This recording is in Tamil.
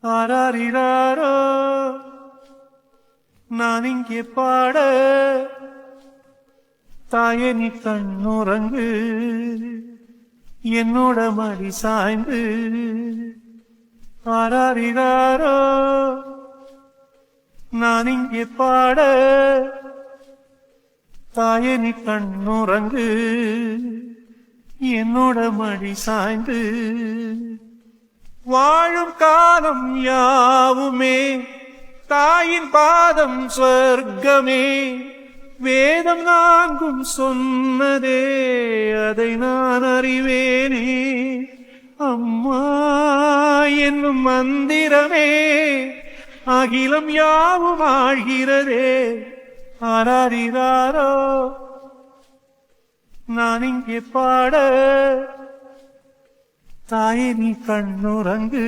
ஆராரிராரோ நான் இங்கே பாட தாயே நீ கண்ணுறங்கு என்னோட மடி சாய்ந்து ஆராரிராரோ நான் இங்கே பாட தாயே நீ கண்ணுறங்கு என்னோட மடி சாய்ந்து வாழும் காலம் யாவுமே தாயின் பாதம் சொர்க்கமே வேதம் நான்கும் சொன்னதே அதை நான் அறிவேனே அம்மா என்னும் மந்திரமே அகிலம் யாவும் ஆழ்கிறதே ஆராரிராரோ நான் இங்கே பாட தாயே நீ கண்ணுறங்கு